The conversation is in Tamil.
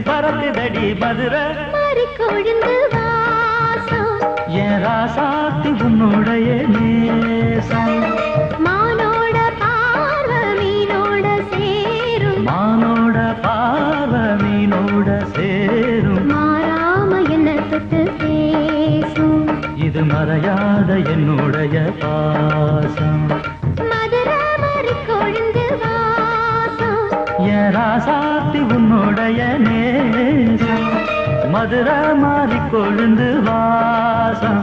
பறக்குதடி மதுரை மாறி கொழுந்து வாசம் என் ராசாத்தி உன்னுடைய நேசம் மானோட பார்வை மீனோட சேரும் மானோட பார்வை மீனோட சேரும் மாறாம என்ன தொட்டு பேசும் இது மறையாத என்னுடைய பாசம் மதுரை மாறி கொழுந்து வாசம் என் ராசாத்தி உன்னுடைய நேசம் மதுரை மாறி கொழுந்து வாசம்